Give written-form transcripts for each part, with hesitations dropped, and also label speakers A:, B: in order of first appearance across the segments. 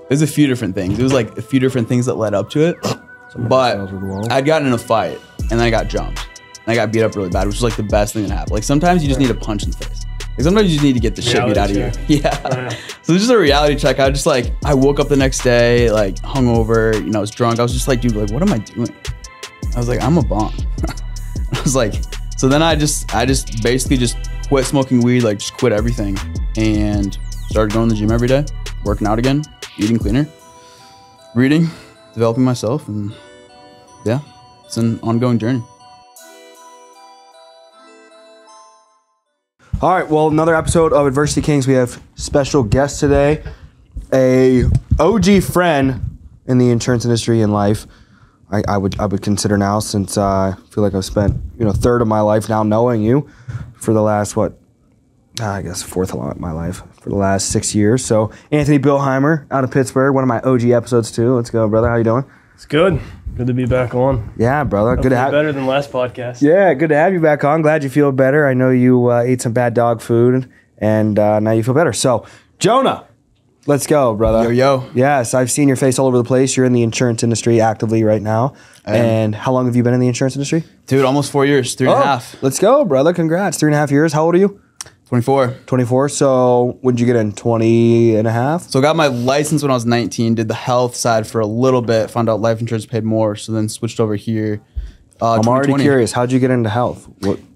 A: There's a few different things. It was like a few different things that led up to it. But I'd gotten in a fight and then I got jumped. And I got beat up really bad, which was like the best thing that happened. Like sometimes you just need a punch in the face. Like sometimes you just need to get the shit beat out of you. Yeah. So it was just a reality check. I just like, I woke up the next day, like hungover, you know, I was drunk. I was just like, dude, like, what am I doing? I was like, I'm a bum. I was like, so then I just basically just quit smoking weed, like just quit everything and started going to the gym every day, working out again, eating cleaner, reading, developing myself, and yeah, it's an ongoing journey.
B: All right, well, another episode of Adversity Kings. We have special guest today, a OG friend in the insurance industry and life. I would consider now, since I feel like I've spent a third of my life now knowing you for the last I guess fourth of my life for the last 6 years. So Anthony Billhimer out of Pittsburgh, one of my OG episodes too. Let's go, brother. How you doing?
C: It's good. Good to be back on.
B: Yeah, brother.
C: Hopefully good to have better than last podcast.
B: Yeah, good to have you back on. Glad you feel better. I know you ate some bad dog food, and now you feel better. So, Jonah, let's go, brother.
A: Yo.
B: Yes, I've seen your face all over the place. You're in the insurance industry actively right now. And how long have you been in the insurance industry?
A: Dude, almost 4 years, 3.5.
B: Let's go, brother. Congrats. 3.5 years. How old are you?
A: 24.
B: 24. So when did you get in? 20 and a half?
A: So I got my license when I was 19, did the health side for a little bit, found out life insurance paid more, so then switched over here.
B: I'm already curious. How'd you get into health?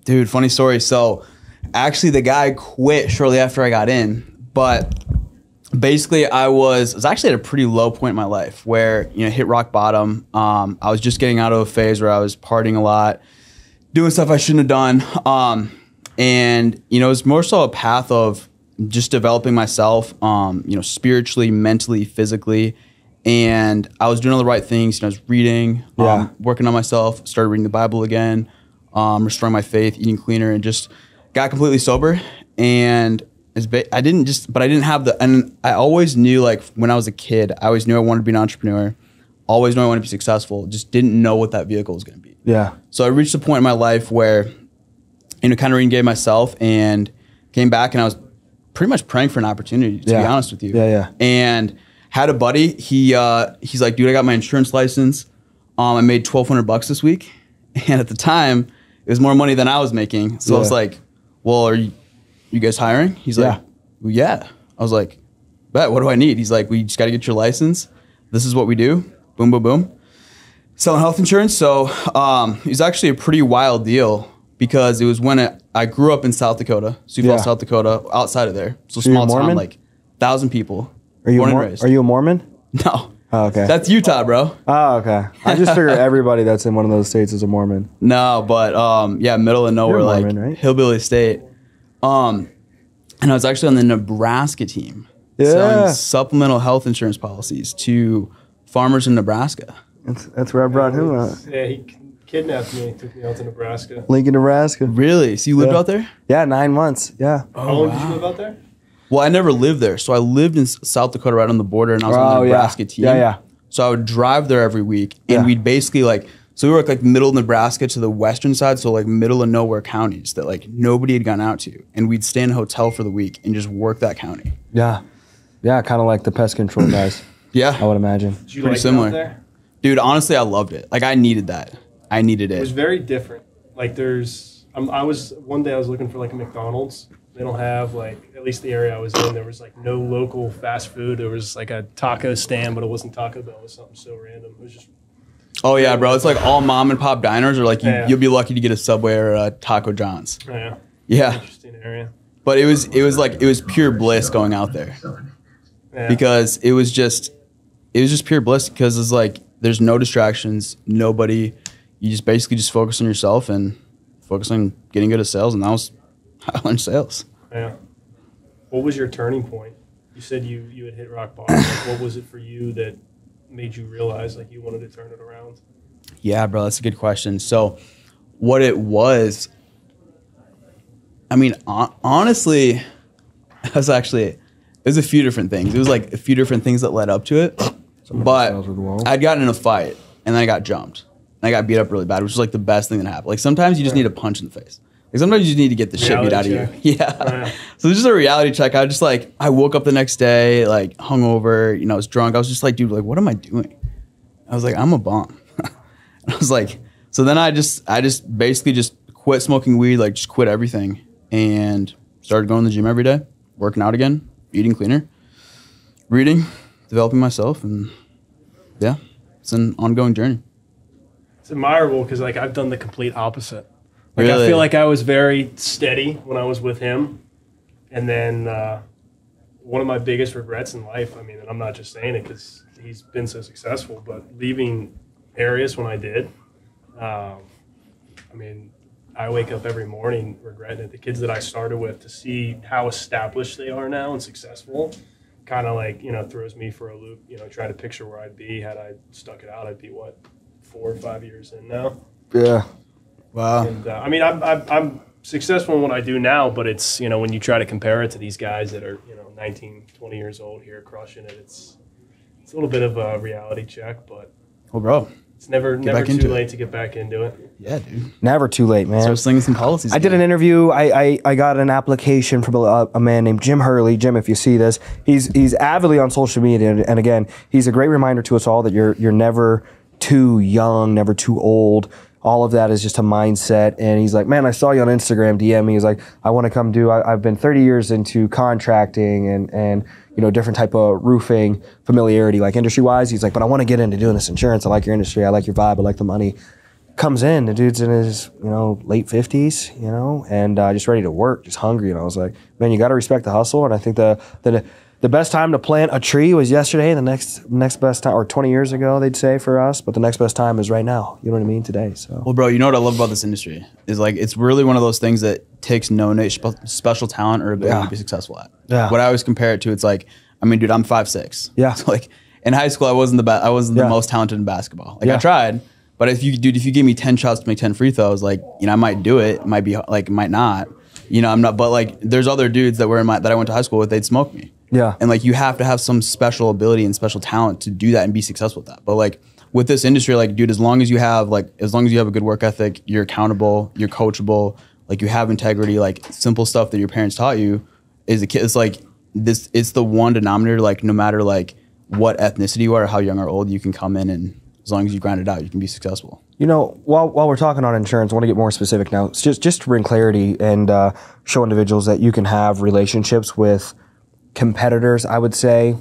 A: Dude, funny story. So actually the guy quit shortly after I got in, but basically I was actually at a pretty low point in my life where, hit rock bottom. I was just getting out of a phase where I was partying a lot, doing stuff I shouldn't have done. And, it was more so a path of just developing myself, spiritually, mentally, physically. And I was doing all the right things. I was reading, working on myself, started reading the Bible again, restoring my faith, eating cleaner, and just got completely sober. And I didn't have and I always knew, like when I was a kid, I always knew I wanted to be an entrepreneur, always knew I wanted to be successful, just didn't know what that vehicle was going to be. Yeah. So I reached a point in my life where, kind of re-engaged myself and came back, and I was pretty much praying for an opportunity, to be honest with you. Yeah. And had a buddy, he's like, dude, I got my insurance license. I made $1,200 this week. And at the time, it was more money than I was making. So I was like, well, are you guys hiring? He's like, well, yeah. I was like, bet, what do I need? He's like, we just got to get your license. This is what we do. Boom, boom, boom. Selling health insurance. So it was actually a pretty wild deal, because it was when I grew up in South Dakota, Sioux Falls, South Dakota, outside of there. So small town, like 1,000 people.
B: Are you a Mormon?
A: No.
B: Oh, okay.
A: That's Utah, bro.
B: Oh, okay. I just figure everybody that's in one of those states is a Mormon.
A: No, but middle of nowhere, Mormon, like right? Hillbilly state. And I was actually on the Nebraska team, selling supplemental health insurance policies to farmers in Nebraska.
B: That's where I brought him up.
C: Yeah, he kidnapped me, took me out to Nebraska.
B: Lincoln, Nebraska.
A: Really? So you lived out there?
B: Yeah, 9 months. Yeah.
C: How long did you live out there?
A: Well, I never lived there. So I lived in South Dakota, right on the border, and I was on the Nebraska team. Yeah. So I would drive there every week, and we'd basically so we worked like middle Nebraska to the western side, so like middle of nowhere counties that like nobody had gone out to, and we'd stay in a hotel for the week and just work that county. Yeah,
B: kind of like the pest control guys.
A: I
B: would imagine.
C: Did you pretty similar. Out there?
A: Dude, honestly, I loved it. Like I needed that. I needed it.
C: It was very different. Like one day I was looking for like a McDonald's. They don't have at least the area I was in, there was like no local fast food. There was like a taco stand, but it wasn't Taco Bell. It was something so random. It was just.
A: Oh yeah, bro. It's like all mom and pop diners, or like you'll be lucky to get a Subway or a Taco John's. Yeah.
C: Interesting area.
A: But it was pure bliss going out there. Yeah. Because it was just pure bliss, because it's like there's no distractions, nobody. You just basically just focus on yourself and focus on getting good at sales, and that was how I learned sales.
C: Yeah. What was your turning point? You said you had hit rock bottom. What was it for you that made you realize like you wanted to turn it around?
A: Yeah, bro, that's a good question. So what it was, I mean, honestly, it was a few different things. It was like a few different things that led up to it. But I'd gotten in a fight, and then I got jumped. And I got beat up really bad, which was like the best thing that happened. Like sometimes you just need a punch in the face. Like sometimes you just need to get the shit beat out of you. Yeah. So this is a reality check. I woke up the next day, like hungover, I was drunk. I was just like, dude, like, what am I doing? I was like, I'm a bum. I was like, so then I just basically just quit smoking weed, like just quit everything and started going to the gym every day, working out again, eating cleaner, reading, developing myself. And yeah, it's an ongoing journey.
C: It's admirable because like I've done the complete opposite. Like
A: Really?
C: I feel like I was very steady when I was with him. And then one of my biggest regrets in life, I mean, and I'm not just saying it because he's been so successful, but leaving Arius when I did, I mean, I wake up every morning regretting it. The kids that I started with, to see how established they are now and successful, kind of like, throws me for a loop, try to picture where I'd be had I stuck it out. I'd be, 4 or 5 years in now?
B: Yeah.
A: Wow.
C: And I mean, I'm successful in what I do now, but it's, when you try to compare it to these guys that are, 19, 20 years old here crushing it, it's a little bit of a reality check, but
A: Well, bro,
C: it's never
A: into
C: too
A: it.
C: late to get back into it.
A: yeah, dude.
B: Never too late, man.
A: Start slinging some policies.
B: I did an interview. I got an application from a man named Jim Hurley. Jim, if you see this, he's avidly on social media, and again, he's a great reminder to us all that you're never too young, never too old. All of that is just a mindset. And he's like, man, I saw you on Instagram, DM me. He's like, I want to come do, I've been 30 years into contracting and different type of roofing familiarity, like industry wise. He's like, but I want to get into doing this insurance. I like your industry. I like your vibe. I like the money. Comes in, the dude's in his, late 50s, and just ready to work, just hungry. And I was like, man, you got to respect the hustle. And I think the best time to plant a tree was yesterday. The next best time, or 20 years ago, they'd say for us. But the next best time is right now. You know what I mean? Today. So.
A: Well, bro, you know what I love about this industry is like it's really one of those things that takes no niche special talent or ability to be successful at.
B: Yeah.
A: What I always compare it to, it's like, I mean, dude, I'm 5'6".
B: Yeah.
A: So like in high school, I wasn't the most talented in basketball. Like I tried, but if you give me 10 shots to make 10 free throws, like I might do it. It might be like it might not. I'm not. But like there's other dudes that that I went to high school with. They'd smoke me.
B: Yeah.
A: And like you have to have some special ability and special talent to do that and be successful with that. But like with this industry, like dude, as long as you have a good work ethic, you're accountable, you're coachable, like you have integrity, like simple stuff that your parents taught you as a kid. It's like this. It's the one denominator. Like no matter like what ethnicity you are, or how young or old, you can come in and as long as you grind it out, you can be successful.
B: While we're talking on insurance, I want to get more specific now. It's just to bring clarity and show individuals that you can have relationships with competitors, I would say,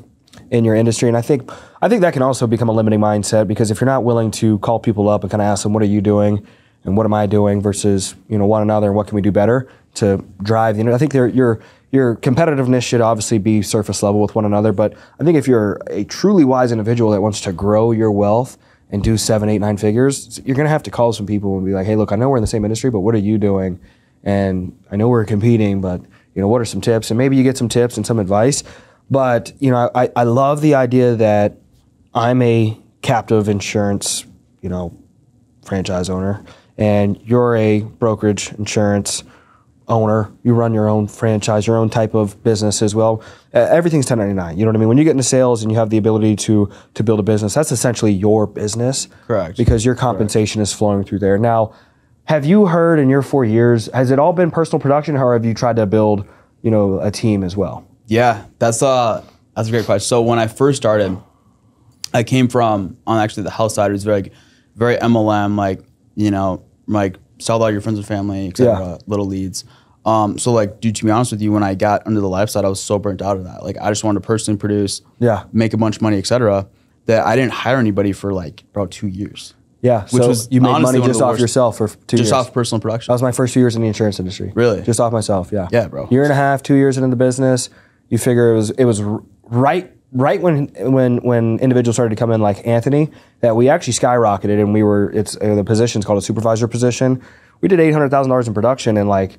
B: in your industry. And I think that can also become a limiting mindset, because if you're not willing to call people up and kind of ask them, what are you doing and what am I doing versus, one another and what can we do better to drive, I think your competitiveness should obviously be surface level with one another. But I think if you're a truly wise individual that wants to grow your wealth and do 7, 8, 9 figures, you're going to have to call some people and be like, hey, look, I know we're in the same industry, but what are you doing? And I know we're competing, but what are some tips? And maybe you get some tips and some advice. But, I love the idea that I'm a captive insurance, franchise owner, and you're a brokerage insurance owner. You run your own franchise, your own type of business as well. Everything's 1099. You know what I mean? When you get into sales and you have the ability to build a business, that's essentially your business.
A: Correct.
B: Because your compensation is flowing through there. Now, have you heard in your 4 years, has it all been personal production, or have you tried to build, a team as well?
A: Yeah, that's a great question. So when I first started, I came from on actually the health side. It was very, very MLM, like sell all your friends and family, etc. Little leads. So like, dude, to be honest with you, when I got under the life side, I was so burnt out of that. Like I just wanted to personally produce, make a bunch of money, etc. That I didn't hire anybody for like about 2 years.
B: Yeah,
A: which
B: so
A: was
B: you made
A: honestly
B: money just off yourself for 2 years.
A: Just off personal production.
B: That was my first 2 years in the insurance industry.
A: Really?
B: Just off myself, yeah.
A: Yeah, bro.
B: Year and a half, 2 years into the business, you figure it was right when individuals started to come in like Anthony, that we actually skyrocketed, and the position's called a supervisor position. We did $800,000 in production in like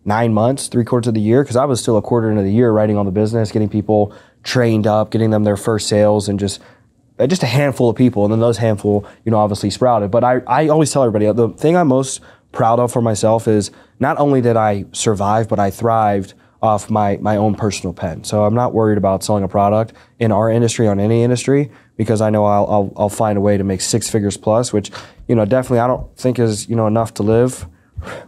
B: 9 months, 3/4 of the year, because I was still a quarter into the year writing on the business, getting people trained up, getting them their first sales, and just a handful of people. And then those handful, obviously sprouted. But I always tell everybody, the thing I'm most proud of for myself is not only did I survive, but I thrived off my own personal pen. So I'm not worried about selling a product in our industry, on any industry, because I know I'll find a way to make 6 figures plus, which, definitely I don't think is, enough to live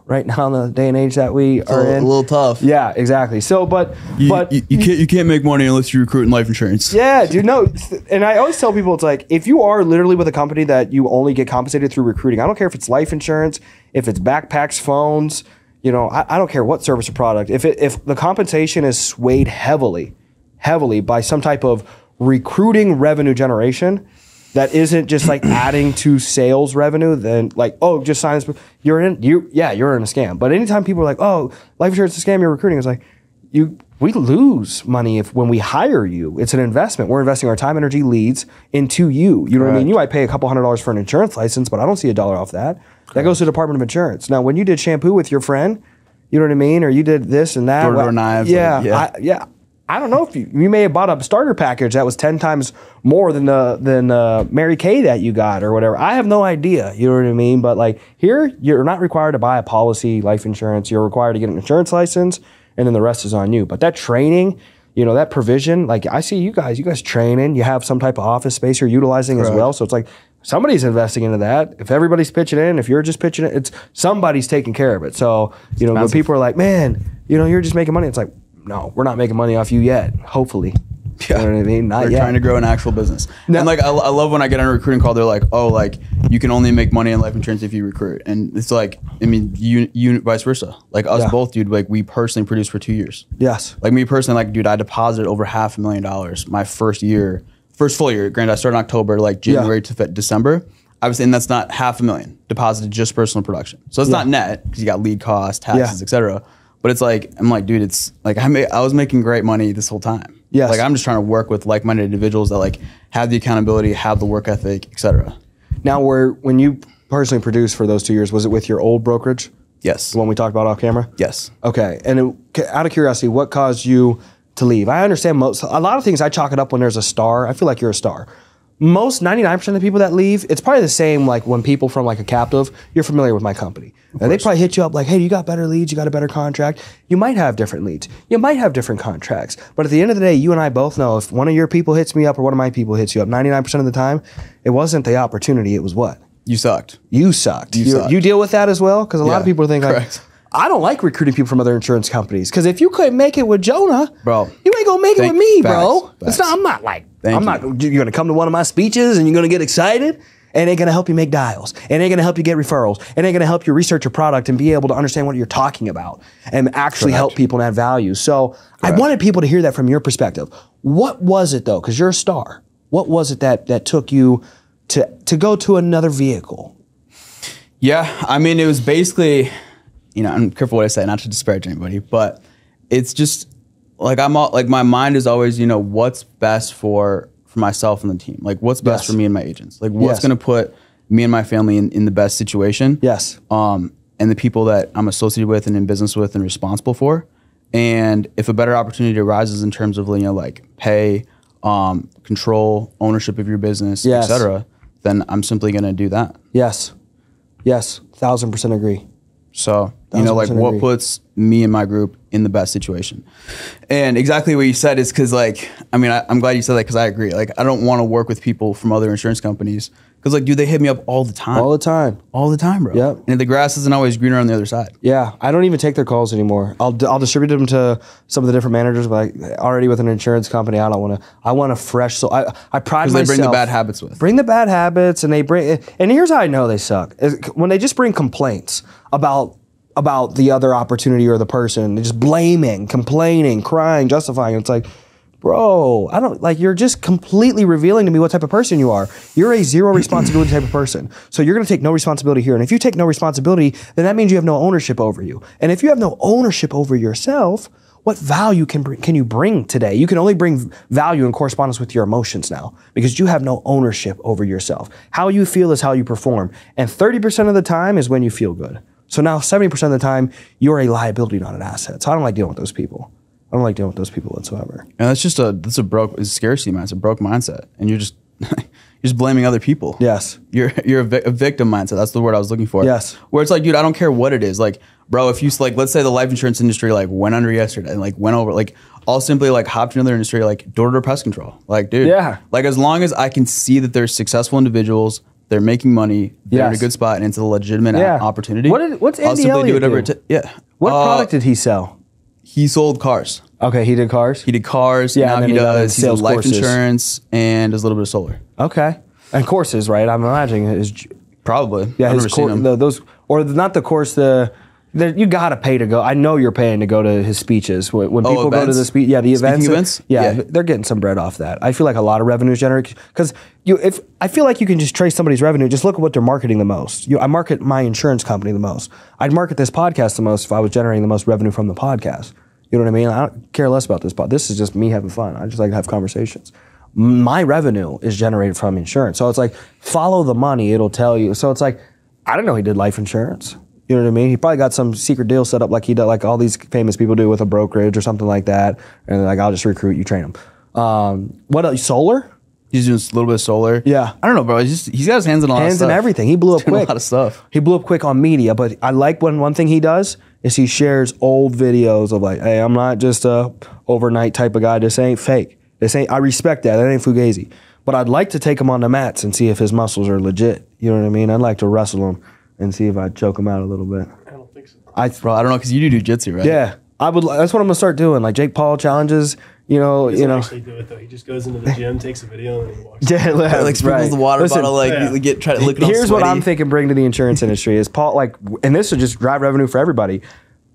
B: right now in the day and age that we
A: It's
B: are
A: a
B: in.
A: little tough.
B: Yeah, exactly. So, but
A: You can't make money unless you recruit in life insurance.
B: yeah, dude, no. And I always tell people, it's like, if you are literally with a company that you only get compensated through recruiting, I don't care if it's life insurance, if it's backpacks, phones, you know, I don't care what service or product. If the compensation is swayed heavily by some type of recruiting revenue generation that isn't just like adding to sales revenue, then like, oh, just sign this. You're in a scam. But anytime people are like, oh, life insurance is a scam, you're recruiting, it's like, we lose money when we hire you. It's an investment. We're investing our time, energy, leads into you. You know what I mean? You might pay a couple $100 for an insurance license, but I don't see $1 off that. That goes to the Department of Insurance. Now, when you did shampoo with your friend, you know what I mean? Or you did this and that.
A: Door-to-door knives.
B: Yeah. I don't know if you may have bought a starter package that was 10 times more than Mary Kay that you got or whatever. I have no idea. You know what I mean? But like here, you're not required to buy a policy, life insurance. You're required to get an insurance license, and then the rest is on you. But that training, you know, that provision, like I see you guys training. You have some type of office space you're utilizing as well. So it's like somebody's investing into that. If everybody's pitching in, if you're just pitching it, it's somebody's taking care of it. So, you know, when people are like, man, you know, you're just making money. It's like, no, we're not making money off you yet. Hopefully.
A: Yeah.
B: You know what I mean? Not
A: They're
B: yet.
A: trying to grow an actual business.
B: No.
A: And like, I love when I get on a recruiting call, they're like, oh, like you can only make money in life insurance if you recruit. And it's like, I mean, you vice versa. Like us both, dude, like we personally produced for 2 years.
B: Yes.
A: Like me personally, like, dude, I deposited over $500,000 my first full year. Granted, I started in October, like January to December. I was saying that's not $500,000 deposited just personal production. So it's not net because you got lead costs, taxes, et cetera. But it's like, I'm like, dude, it's like I was making great money this whole time.
B: Yes.
A: Like I'm just trying to work with like-minded individuals that like have the accountability, have the work ethic, et cetera.
B: Now, when you personally produced for those 2 years, was it with your old brokerage?
A: Yes.
B: The one we talked about off camera?
A: Yes.
B: Okay. And out of curiosity, what caused you to leave? I understand a lot of things I chalk it up when there's a star. I feel like you're a star. Most 99% of the people that leave, it's probably the same like when people from like a captive, you're familiar with my company. And they probably hit you up like, hey, you got better leads, you got a better contract. You might have different leads. You might have different contracts. But at the end of the day, you and I both know if one of your people hits me up or one of my people hits you up, 99% of the time, it wasn't the opportunity, it was what?
A: You sucked.
B: You sucked. You deal with that as well? Because a lot of people think like, I don't like recruiting people from other insurance companies. Because if you couldn't make it with Jonah,
A: bro,
B: you ain't gonna make it with me, bro.
A: Facts.
B: I'm not like, you're gonna come to one of my speeches and you're gonna get excited. And ain't gonna help you make dials. And ain't gonna help you get referrals. And ain't gonna help you research your product and be able to understand what you're talking about and actually help people and add value. So I wanted people to hear that from your perspective. What was it though? Because you're a star. What was it that took you to go to another vehicle?
A: Yeah, I mean, it was basically, you know, I'm careful what I say, not to disparage anybody, but it's just like my mind is always, you know, what's best for myself and the team. Like what's best for me and my agents. Like what's going to put me and my family in the best situation.
B: Yes.
A: And the people that I'm associated with and in business with and responsible for. And if a better opportunity arises in terms of, you know, like pay, control, ownership of your business, et cetera, then I'm simply going to do that.
B: Yes. 1,000% agree.
A: So, you know, like what puts me and my group in the best situation. And exactly what you said is because, like, I mean, I'm glad you said that because I agree. Like, I don't want to work with people from other insurance companies because, like, dude, they hit me up all the time.
B: All the time.
A: All the time, bro.
B: Yep.
A: And the grass isn't always greener on the other side.
B: Yeah. I don't even take their calls anymore. I'll distribute them to some of the different managers, but like, already with an insurance company, I want a fresh soul. I pride myself.
A: They bring the bad habits with.
B: Bring the bad habits and and here's how I know they suck. Is when they just bring complaints about the other opportunity or the person, they're just blaming, complaining, crying, justifying. It's like, bro, you're just completely revealing to me what type of person you are. You're a zero responsibility type of person. So you're going to take no responsibility here. And if you take no responsibility, then that means you have no ownership over you. And if you have no ownership over yourself, what value can you bring today? You can only bring value in correspondence with your emotions now because you have no ownership over yourself. How you feel is how you perform. And 30% of the time is when you feel good. So now 70% of the time, you're a liability, not an asset. So I don't like dealing with those people. I don't like dealing with those people whatsoever.
A: And that's just a scarcity mindset, a broke mindset. And you're just blaming other people.
B: Yes.
A: You're a victim mindset. That's the word I was looking for.
B: Yes.
A: Where it's like, dude, I don't care what it is. Like, bro, if you like, let's say the life insurance industry like went under yesterday and like went over, like I'll simply like hop to another industry, like door-to-door pest control. Like, dude, like as long as I can see that there's successful individuals they're making money, they're in a
B: Yes.
A: good spot, and it's a legitimate opportunity.
B: What's
A: I'll
B: Andy
A: simply
B: Elliott
A: whatever
B: do?
A: Yeah.
B: What product did he sell?
A: He sold cars.
B: Okay, he did cars.
A: He did cars.
B: Yeah,
A: Now
B: and then
A: he
B: he got into
A: does. He's
B: sales
A: life
B: courses.
A: insurance and does a little bit of solar.
B: Okay, and courses, right? I'm imagining his.
A: Probably.
B: Yeah,
A: I've
B: his
A: never seen him.
B: those or not the course. You gotta pay to go. I know you're paying to go to his speeches. When people go to
A: events?
B: the speech, the
A: Speaking events?
B: Yeah,
A: Yeah.
B: they're getting some bread off that. I feel like a lot of revenue is generated because I feel like you can just trace somebody's revenue. Just look at what they're marketing the most. I market my insurance company the most. I'd market this podcast the most if I was generating the most revenue from the podcast. You know what I mean? I don't care less about this pod. This is just me having fun. I just like to have conversations. My revenue is generated from insurance, so it's like follow the money. It'll tell you. So it's like I don't know. He did life insurance. You know what I mean? He probably got some secret deal set up like he did, like all these famous people do with a brokerage or something like that. And they're like, I'll just recruit you, train them. What else? Solar?
A: He's doing a little bit of solar.
B: Yeah.
A: I don't know, bro. He's got his hands in a lot of
B: Hands
A: stuff.
B: in everything. He blew up
A: Doing
B: quick.
A: a lot of stuff.
B: He blew up quick on media, but I like when one thing he does is he shares old videos of like, hey, I'm not just a overnight type of guy. This ain't fake. I respect that. That ain't fugazi. But I'd like to take him on the mats and see if his muscles are legit. You know what I mean? I'd like to wrestle him and see if I choke him out a little bit.
C: I don't think so.
A: Bro, I don't know, because you do jiu-jitsu, right?
B: Yeah, I would. That's what I'm gonna start doing. Like Jake Paul challenges.
C: He doesn't actually do it though. He just goes into the gym, takes a video, and then he walks.
B: Yeah,
A: Like sprinkles the water
B: Listen,
A: bottle, try to look all
B: Here's what
A: sweaty.
B: I'm thinking. Bring to the insurance industry is Paul. And this will just drive revenue for everybody.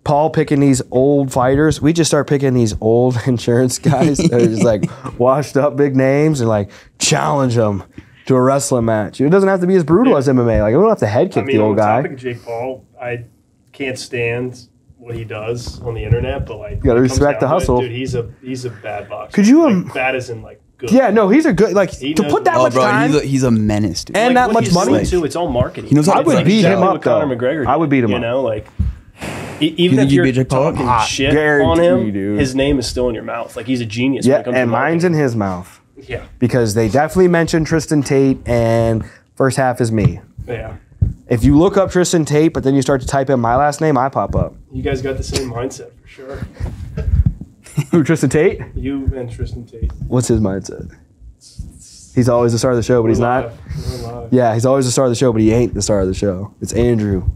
B: Paul picking these old fighters. We just start picking these old insurance guys that are just like washed up big names and like challenge them to a wrestling match. It doesn't have to be as brutal as MMA. Like we don't have to head kick the old
C: on the
B: guy.
C: topic of Jake Paul, I can't stand what he does on the internet, but like
B: You gotta respect the hustle.
C: Dude, he's a bad boxer.
B: Could you,
C: like, bad as in like good.
B: Yeah, no, he's a good
C: He
B: to
C: knows
B: put that
C: what-
B: much
A: bro,
B: time.
A: he's a menace, dude.
B: And
C: Like,
B: that
C: what
B: much
C: he's
B: money?
C: doing, too, it's all marketing.
A: He knows how to
C: It's
A: beat
B: beat him
C: exactly
B: up,
C: what Conor
B: though.
C: McGregor
B: I would beat him
C: you
B: up.
C: know, like even
A: You
C: if
A: think you'd
C: you're
A: beat Jake Paul?
C: talking shit
B: guarantee
C: on
B: you,
C: him,
B: dude.
C: his name is still in your mouth. Like he's a genius. when
B: Yeah,
C: it comes to
B: and mine's in
C: marketing.
B: his mouth.
C: Yeah,
B: Because they definitely mentioned Tristan Tate, and first half is me.
C: yeah.
B: If you look up Tristan Tate, but then you start to type in my last name, I pop up.
C: You guys got the same mindset for sure.
B: Who, Tristan Tate?
C: You and Tristan Tate.
B: What's his mindset? He's always the star of the show, but he's not.
C: We're live.
B: Yeah, he's always the star of the show, but he ain't the star of the show. It's Andrew.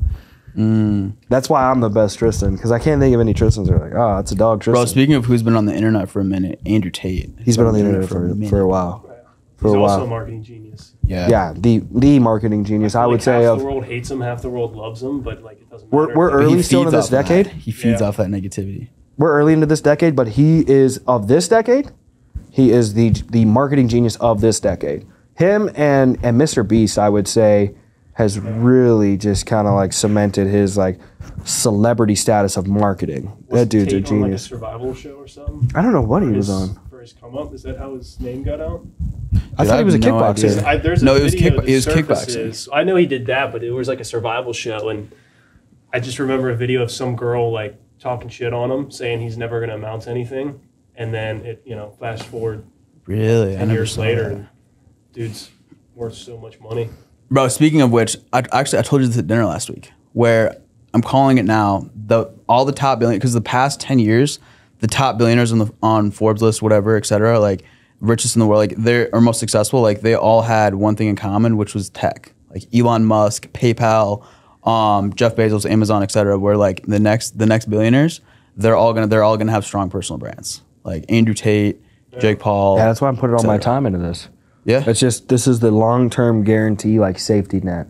B: That's why I'm the best Tristan, because I can't think of any Tristans that are like, oh, it's a dog Tristan.
A: Bro, speaking of who's been on the internet for a minute, Andrew Tate.
B: He's been on the internet for a while. For
C: He's
B: a
C: also a
B: while.
C: marketing genius.
B: Yeah, the marketing genius, I would
C: Like,
B: say.
C: half
B: Of
C: the world hates him, half the world loves him, but like it doesn't
B: We're-
C: matter.
B: we're
C: Like,
B: early
A: He
B: still
A: feeds
B: into this
A: off of
B: decade?
A: that. He feeds
C: Yeah.
A: off that negativity.
B: we're early into this decade, but he is of this decade. He is the marketing genius of this decade. Him and Mr. Beast, I would say, has really just kind of like cemented his like celebrity status of marketing.
C: was
B: That dude's a
C: Tate on, like,
B: genius.
C: survival show or something.
B: I don't know what he
C: For
B: was
C: his-
B: on.
C: For his come up, is that how his name got out?
B: I thought he was a
A: have no
B: kickboxer.
A: idea.
C: There's a
A: No, it was
C: video that
A: it was
C: surfaces. I know he did that, but it was like a survival show, and I just remember a video of some girl like talking shit on him, saying he's never going to amount to anything, and then it, fast forward
A: Really?
C: 10 years later, and dude's worth so much money.
A: Bro, speaking of which, I told you this at dinner last week, where I'm calling it now. All the top billion, because the past 10 years, the top billionaires on Forbes list, whatever, et cetera, like richest in the world, like they are most successful. Like they all had one thing in common, which was tech. Like Elon Musk, PayPal, Jeff Bezos, Amazon, et cetera. Where like the next billionaires, they're all gonna have strong personal brands. Like Andrew Tate, Jake Paul.
B: Yeah, that's why I'm putting all my
A: cetera.
B: time into this.
A: Yeah.
B: It's just, this is the long-term guarantee, like safety net,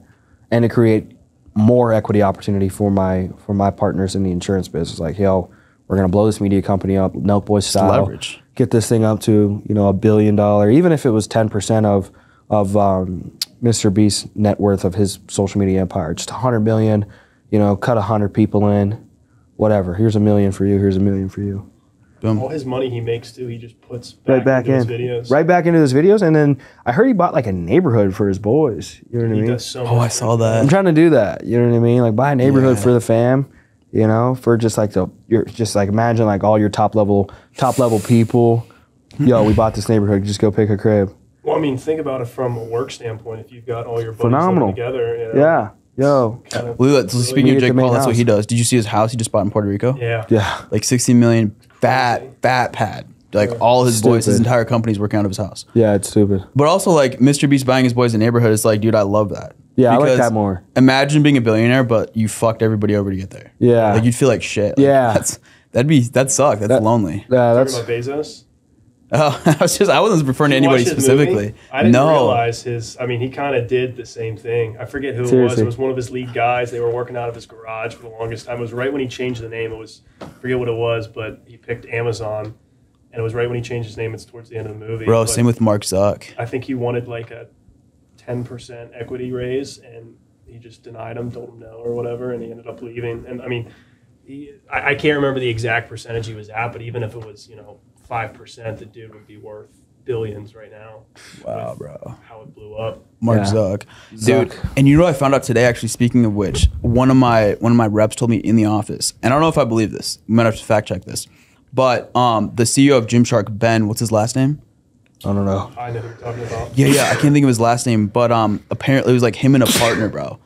B: and to create more equity opportunity for my partners in the insurance business. Like, yo, we're gonna blow this media company up, Nelk Boy style,
A: leverage.
B: get this thing up to $1 billion, even if it was 10% of Mr. Beast's net worth of his social media empire, just 100 million. Cut 100 people in, whatever. Here's $1 million for you. Here's $1 million for you.
A: Boom.
C: All his money he makes too, he just puts
B: Right back
C: into
B: in,
C: his videos.
B: right back into those videos, and then I heard he bought like a neighborhood for his boys. You know what I
C: He
B: mean?
C: does so
A: Oh,
C: much.
A: I saw
B: I'm
A: that.
B: trying to do that. You know what I mean? Like buy a neighborhood
A: Yeah.
B: for the fam. For just like you're just like imagine like all your top level people. Yo, we bought this neighborhood. Just go pick a crib.
C: Well, I mean, think about it from a work standpoint. If you've got all your buddies
B: Phenomenal.
C: living together,
B: Yeah. Yo.
C: kind of
A: Well, speaking
B: Meet
A: of
B: at the
A: Jake
B: main
A: Paul, that's what
B: house.
A: he does. Did you see his house he just bought in Puerto Rico?
C: yeah.
B: Yeah.
A: Like 60 million, fat pad. Like all his boys, his
B: Stupid.
A: entire company's working out of his house.
B: Yeah, it's stupid.
A: But also like Mr. Beast buying his boys a neighborhood is like, dude, I love that.
B: Yeah, I like
A: Because
B: that more.
A: Imagine being a billionaire, but you fucked everybody over to get there.
B: Yeah.
A: Like you'd feel like shit. Like,
B: Yeah.
A: That'd suck. That's lonely.
B: Yeah,
C: Talking
B: that's
C: about Bezos.
A: Oh, I wasn't referring to
C: Did you
A: anybody
C: watch his
A: specifically.
C: movie? I didn't
A: No.
C: realize his. I mean, he kind of did the same thing. I forget who it was.
B: Seriously.
C: It was one of his lead guys. They were working out of his garage for the longest time. It was right when he changed the name. I forget what it was, but he picked Amazon, and it was right when he changed his name. It's towards the end of the movie.
A: Bro,
C: But
A: same with Mark Zuck.
C: I think he wanted like a 10% equity raise, and he just denied him, told him no or whatever, and he ended up leaving. And I mean, I can't remember the exact percentage he was at, but even if it was 5%, the dude would be worth billions right now.
A: Wow,
C: with
A: bro.
C: How it blew up.
A: Mark
B: Yeah.
A: Zuck. Dude,
B: Zuck.
A: and you know what I found out today, actually, speaking of which, one of my reps told me in the office, and I don't know if I believe this. You might have to fact check this. But the CEO of Gymshark, Ben, what's his last name?
B: I don't know.
C: I know who you're talking about.
A: Yeah, I can't think of his last name, but apparently it was like him and a partner, bro.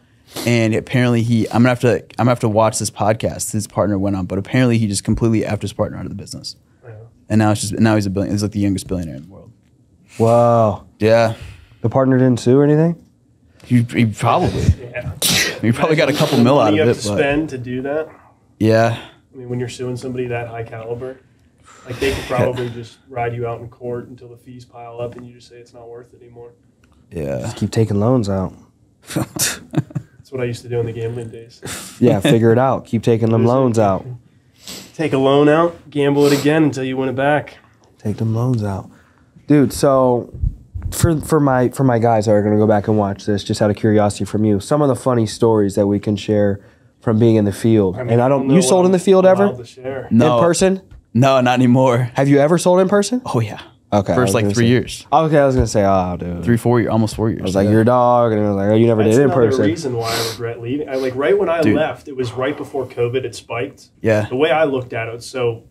A: And apparently I'm gonna have to watch this podcast his partner went on, but apparently he just completely effed his partner out of the business.
C: Yeah.
A: And now he's a billionaire. He's like the youngest billionaire in the world.
B: Wow.
A: Yeah.
B: The partner didn't sue or anything?
A: He probably.
C: Yeah.
A: He probably got a couple
C: The
A: mil out
C: money
A: of
C: you
A: it.
C: have to
A: But
C: spend to do that.
A: yeah.
C: I mean, when you're suing somebody that high caliber, like they could probably just ride you out in court until the fees pile up, and you just say it's not worth it anymore.
A: Yeah.
B: Keep taking loans out.
C: That's what I used to do in the gambling days.
B: Yeah, figure it out. Keep taking them loans out.
C: Take a loan out, gamble it again until you win it back.
B: Take them loans out. Dude, so for my guys that are going to go back and watch this, just out of curiosity from you, some of the funny stories that we can share from being in the field.
C: I mean,
B: And I don't you sold in the field
C: allowed
B: ever?
C: to share.
A: No.
B: In person?
A: No, not anymore.
B: Have you ever sold in person?
A: Oh yeah.
B: Okay.
A: First like 3 years.
B: Okay, I was going to say, oh, dude.
A: 3-4 years, almost 4 years.
B: I was like,
A: yeah.
B: you're a dog. And I was like, oh, you never
C: That's
B: did it in
C: another
B: person.
C: reason why I regret leaving. Right when I
A: Dude.
C: left, it was right before COVID had spiked.
A: Yeah.
C: The way I looked at it, so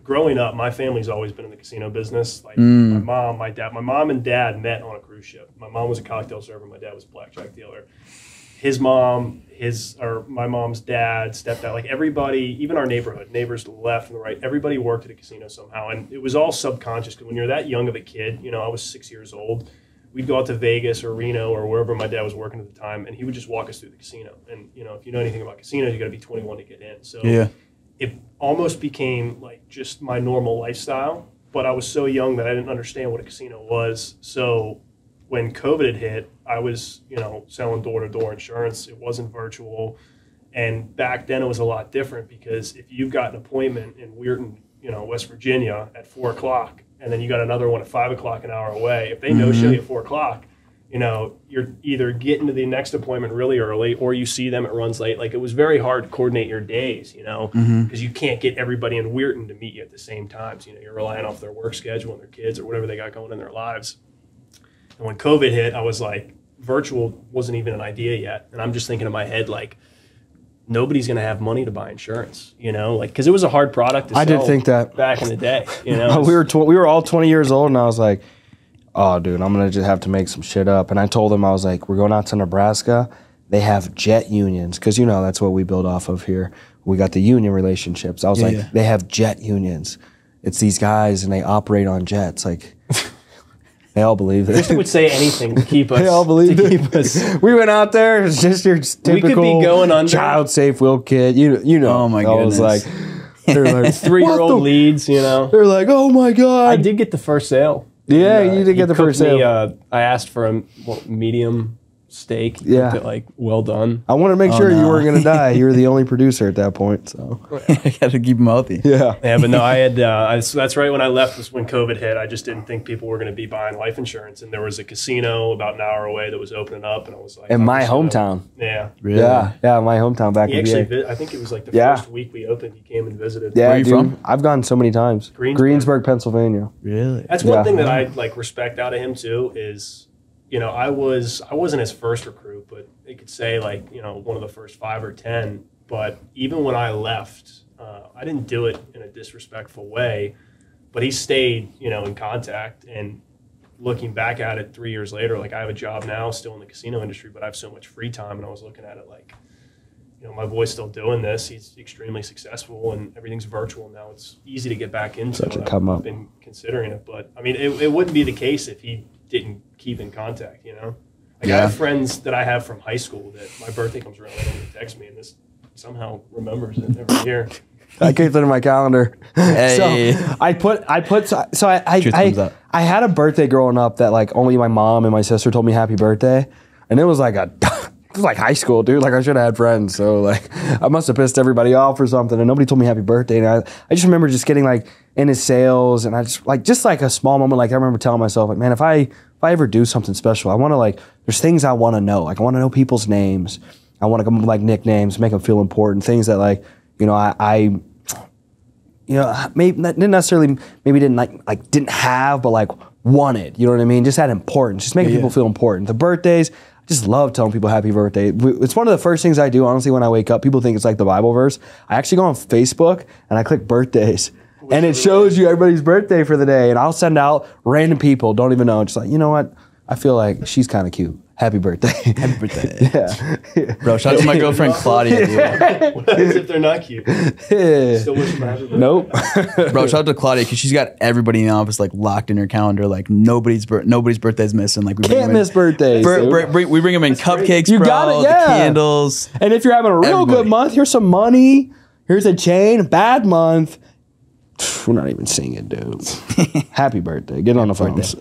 C: growing up, my family's always been in the casino business. Like
A: Mm.
C: my mom, my dad, my mom and dad met on a cruise ship. My mom was a cocktail server. My dad was a blackjack dealer. His mom, my mom's dad, stepdad, like everybody, even our neighbors to the left and the right, everybody worked at a casino somehow. And it was all subconscious because when you're that young of a kid, I was 6 years old, we'd go out to Vegas or Reno or wherever my dad was working at the time, and he would just walk us through the casino. And, if you know anything about casinos, you got to be 21 to get in. So
A: Yeah.
C: it almost became like just my normal lifestyle, but I was so young that I didn't understand what a casino was. So when COVID had hit, I was, selling door-to-door insurance. It wasn't virtual. And back then it was a lot different because if you've got an appointment in Weirton, West Virginia at 4 o'clock, and then you got another one at 5 o'clock an hour away, if they no-show you at 4 o'clock, you're either getting to the next appointment really early or you see them, it runs late. Like it was very hard to coordinate your days, because you can't get everybody in Weirton to meet you at the same times. You're relying off their work schedule and their kids or whatever they got going in their lives. And when COVID hit, I was like, virtual wasn't even an idea yet. And I'm just thinking in my head, like, nobody's going to have money to buy insurance, because it was a hard product to sell.
B: I did think that.
C: Back in the day,
B: we were all 20 years old, and I was like, oh, dude, I'm going to just have to make some shit up. And I told them, I was like, we're going out to Nebraska. They have jet unions, because, that's what we build off of here. We got the union relationships. I was they have jet unions. It's these guys, and they operate on jets. Like, they all believe it.
C: Tristan would say anything to keep us.
B: They all believe
C: to
B: it.
C: keep us.
B: We went out there. It's just your typical
C: going under.
B: child safe will kid. You know.
A: Oh, my
B: I was
A: goodness.
B: like, they're like
C: 3-year-old
B: "What the-"
C: leads,
B: They're like, oh my god.
C: I did get the first sale.
B: Yeah,
C: And,
B: you did
C: he
B: get the
C: cooked
B: first sale.
C: me, I asked for a medium steak. He
B: Yeah.
C: cooked it, well done.
B: I want to make sure you
A: no.
B: weren't going to die. You were the only producer at that point. So
A: I got to keep him healthy.
B: yeah.
C: Yeah, but no, I had. That's right when I left was when COVID hit. I just didn't think people were going to be buying life insurance, and there was a casino about an hour away that was opening up, and I was like,
B: In my
C: obviously,
B: hometown.
C: Yeah,
A: Really?
B: Yeah, my hometown back
C: he
B: in the
C: actually.
B: day.
C: I think it was like the
B: Yeah.
C: first week we opened. He came and visited.
B: Yeah,
A: Where are you
B: dude,
A: from?
B: I've gone so many times.
C: Greensburg.
B: Pennsylvania.
A: Really?
C: That's one
B: Yeah.
C: thing that I respect out of him too is, I wasn't his first recruit, but they could say one of the first 5 or 10. But even when I left, I didn't do it in a disrespectful way, but he stayed, in contact. And looking back at it 3 years later, I have a job now still in the casino industry, but I have so much free time. And I was looking at it my boy's still doing this. He's extremely successful, and everything's virtual now. It's easy to get back into.
B: Such a come up.
C: I've been considering it, but I mean, it wouldn't be the case if he didn't keep in contact. I have friends that I have from high school that my birthday comes around and they text me, and this somehow remembers it every year.
B: I keep it in my calendar.
A: Hey.
B: So I had a birthday growing up that like only my mom and my sister told me happy birthday, and it was like high school, dude. Like I should have had friends, so like I must have pissed everybody off or something, and nobody told me happy birthday. And I just remember just getting like into sales, and I just like a small moment. Like I remember telling myself, like, man, if I ever do something special, I want to like. There's things I want to know. Like I want to know people's names. I want to come up with like nicknames, make them feel important. Things that like. I maybe didn't necessarily didn't like didn't have, but like wanted. You know what I mean? Just had importance. Just making people feel important. The birthdays, I just love telling people happy birthday. It's one of the first things I do, honestly, when I wake up. People think it's like the Bible verse. I actually go on Facebook and I click birthdays. And it shows you everybody's birthday for the day. And I'll send out random people, don't even know. Just like, you know what? I feel like she's kind of cute. Happy birthday.
A: Happy birthday. Yeah. Bro, shout out to my girlfriend Claudia, dude.
C: What happens if they're not cute? Still wish them happy birthday.
B: Nope.
A: Bro, shout out to Claudia because she's got everybody in the office like locked in her calendar. Like nobody's birthday's missing. Like we
B: can't miss birthdays.
A: We bring them in cupcakes,
B: You
A: bro.
B: got it, yeah.
A: The candles.
B: And if you're having a real good month, here's some money. Here's a chain. Bad month. We're not even singing, dude. Happy birthday. Get on the phones.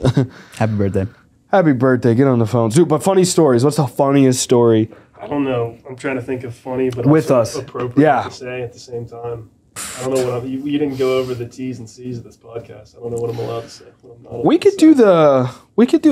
A: Happy birthday.
B: Happy birthday. Get on the phones. Dude, but funny stories. What's the funniest story?
C: I don't know. I'm trying to think of funny, but
B: with
C: also
B: us
C: appropriate to say at the same time. I don't know what you didn't go over the T's and C's of this podcast. I don't know what I'm allowed to say.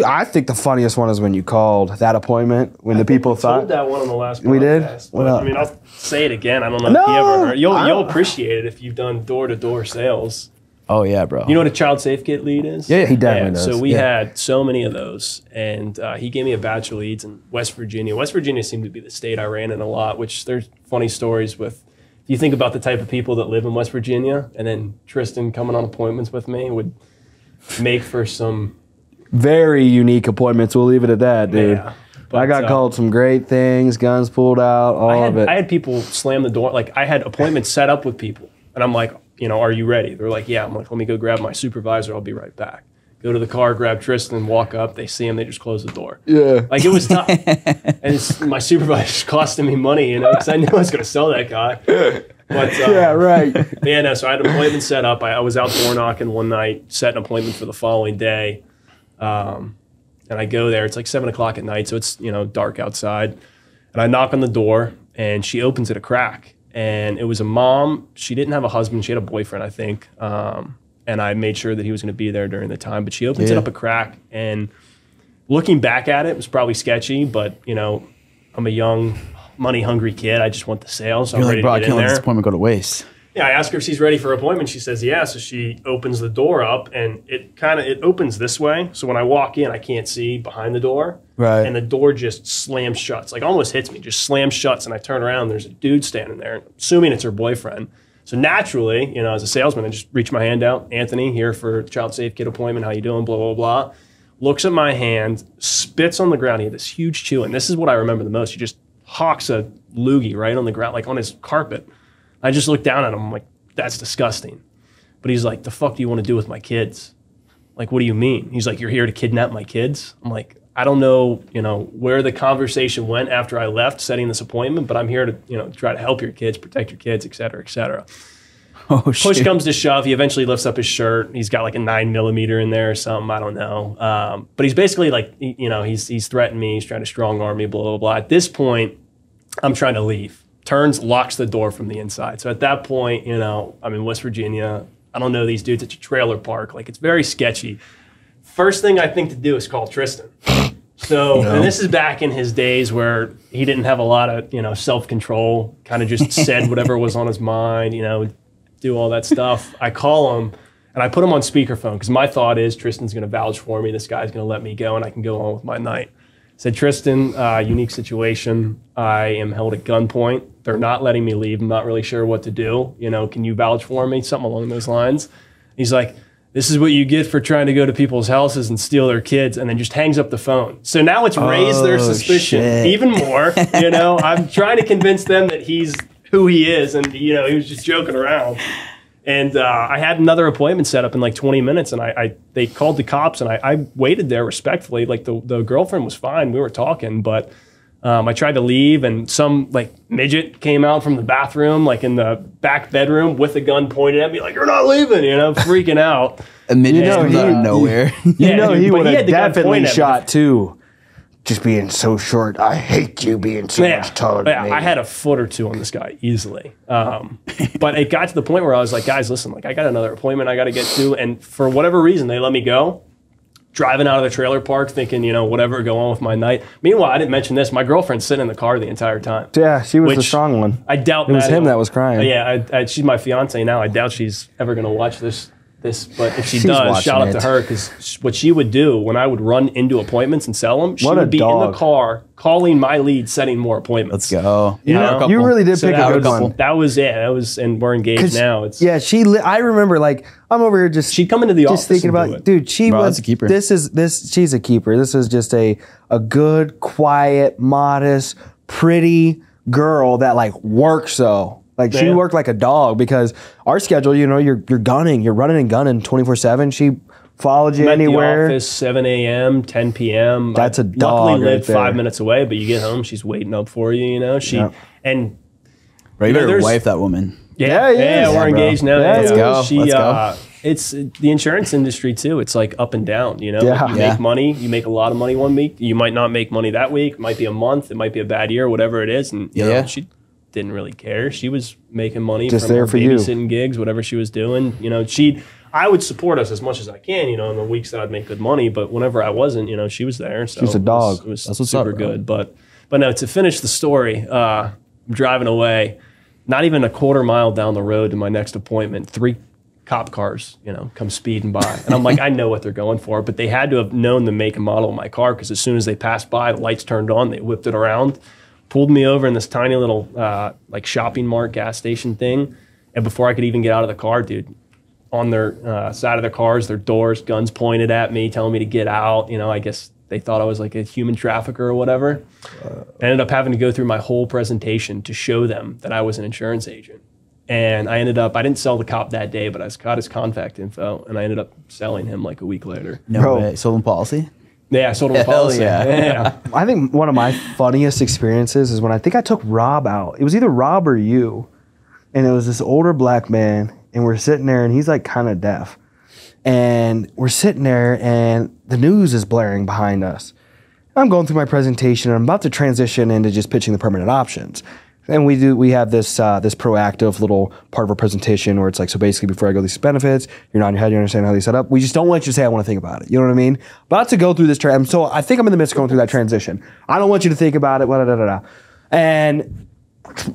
C: I think the funniest one is when you called that appointment when the people thought. I told that one on the last podcast.
B: We did?
C: But, I mean, I'll say it again. I don't know if you ever heard. You'll appreciate it if you've done door-to-door sales.
A: Oh, yeah, bro.
C: You know what a child safe kit lead is?
B: Yeah, he definitely does.
C: So we had so many of those, and he gave me a batch of leads in West Virginia. West Virginia seemed to be the state I ran in a lot, which there's funny stories with. If you think about the type of people that live in West Virginia, and then Tristan coming on appointments with me would make for some
B: very unique appointments. We'll leave it at that, dude.
C: Yeah.
B: But I got called some great things, guns pulled out, all of it.
C: I had people slam the door. Like I had appointments set up with people, and I'm like, are you ready? They're like, yeah. I'm like, let me go grab my supervisor. I'll be right back. Go to the car, grab Tristan, walk up. They see him. They just close the door.
B: Yeah.
C: Like it was tough. And my supervisor's costing me money, because I knew I was going to sell that guy. But,
B: yeah, right.
C: Yeah, no, so I had an appointment set up. I was out door knocking one night, set an appointment for the following day. And I go there. It's like 7 o'clock at night, so it's, dark outside. And I knock on the door, and she opens it a crack. And it was a mom. She didn't have a husband. She had a boyfriend, I think. And I made sure that he was going to be there during the time. But she opens it up a crack. And looking back at it, it was probably sketchy. But, I'm a young, money-hungry kid. I just want the sales. So I'm ready to get in there. I can't let this
A: appointment go to waste.
C: Yeah, I asked her if she's ready for an appointment. She says, yeah. So she opens the door up, and it opens this way. So when I walk in, I can't see behind the door.
A: Right.
C: And the door just slams shut. Like almost hits me, just slams shut. And I turn around, there's a dude standing there, assuming it's her boyfriend. So naturally, as a salesman, I just reach my hand out. Anthony, here for child safe kid appointment. How you doing? Blah, blah, blah. Looks at my hand, spits on the ground. He had this huge chew. And this is what I remember the most. He just hawks a loogie right on the ground, like on his carpet. I just looked down at him. I'm like, that's disgusting. But he's like, the fuck do you want to do with my kids? Like, what do you mean? He's like, you're here to kidnap my kids? I'm like, I don't know, where the conversation went after I left setting this appointment, but I'm here to, try to help your kids, protect your kids, et cetera, et cetera.
A: Oh, shit.
C: Push comes to shove. He eventually lifts up his shirt. He's got like a 9mm in there or something. I don't know. But he's basically like, he's threatened me. He's trying to strong arm me, blah, blah, blah. At this point, I'm trying to leave. Turns, locks the door from the inside. So at that point, I'm in West Virginia. I don't know these dudes. It's a trailer park. Like, it's very sketchy. First thing I think to do is call Tristan. So, and this is back in his days where he didn't have a lot of, self-control, kind of just said whatever was on his mind, do all that stuff. I call him, and I put him on speakerphone, because my thought is Tristan's going to vouch for me. This guy's going to let me go, and I can go on with my night. Said, Tristan, unique situation. I am held at gunpoint. They're not letting me leave. I'm not really sure what to do. Can you vouch for me? Something along those lines. He's like, this is what you get for trying to go to people's houses and steal their kids, and then just hangs up the phone. So now it's raised their suspicion even more. You know, I'm trying to convince them that he's who he is, and he was just joking around. And I had another appointment set up in like 20 minutes, and they called the cops, and I waited there respectfully. Like the girlfriend was fine, we were talking, but I tried to leave, and some like midget came out from the bathroom, like in the back bedroom, with a gun pointed at me, like, "You're not leaving," freaking out.
A: A midget comes out of nowhere.
B: He would have definitely shot too. Just being so short. I hate you being so much taller than me.
C: I had a foot or two on this guy easily. But it got to the point where I was like, guys, listen, like I got another appointment I got to get to, and for whatever reason, they let me go. Driving out of the trailer park thinking, whatever, go on with my night. Meanwhile, I didn't mention this. My girlfriend's sitting in the car the entire time.
B: Yeah, she was the strong one.
C: I doubt
B: it was him that was crying.
C: Yeah, she's my fiance now. I doubt she's ever going to watch this. But if she does, shout out to her, because what she would do when I would run into appointments and sell them, she would be in the car calling my lead, setting more appointments.
A: Let's go.
B: You really did pick a good one.
C: That was, and we're engaged now.
B: I remember, like, I'm over here she'd
C: come into the office
B: thinking about, dude, that's a keeper. She's a keeper. This is just a good, quiet, modest, pretty girl that like works though. Like she worked like a dog, because our schedule, you're gunning, you're running and gunning 24/7. She followed you anywhere.
C: At the office 7 a.m., 10 p.m.
B: That's a dog.
C: Luckily lived 5 minutes away, but you get home, she's waiting up for you. And
A: you better wife that woman.
C: Yeah, we're engaged now.
A: Let's go. Let's go.
C: It's the insurance industry too. It's like up and down. You make money. You make a lot of money one week. You might not make money that week. It might be a month. It might be a bad year. Whatever it is, and she didn't really care. She was making money
B: just
C: from
B: there
C: her
B: for
C: babysitting gigs, whatever she was doing. I would support us as much as I can, in the weeks that I'd make good money. But whenever I wasn't, she was there. So
B: she's a dog.
C: It was super good. But no, to finish the story, I'm driving away, not even a quarter mile down the road to my next appointment, 3 cop cars, come speeding by. And I'm like, I know what they're going for, but they had to have known the make and model of my car, because as soon as they passed by, the lights turned on, they whipped it around, pulled me over in this tiny little like shopping mart gas station thing. And before I could even get out of the car, dude, on their side of their cars, their doors, guns pointed at me, telling me to get out. I guess they thought I was like a human trafficker or whatever. I ended up having to go through my whole presentation to show them that I was an insurance agent. And I didn't sell the cop that day, but I got his contact info, and I ended up selling him like a week later.
A: No way. Sold him policy?
C: Yeah, I sold him a policy. Yeah.
B: I think one of my funniest experiences is when I think I took Rob out. It was either Rob or you. And it was this older black man, and we're sitting there, and he's like kind of deaf. And we're sitting there, and the news is blaring behind us. I'm going through my presentation, and I'm about to transition into just pitching the permanent options. And we have this this proactive little part of our presentation where it's like, so basically before I go these benefits, you're nodding your head, you understand how they set up. We just don't want you to say, I want to think about it. You know what I mean? About to go through this, so I think I'm in the midst of going through that transition. I don't want you to think about it, And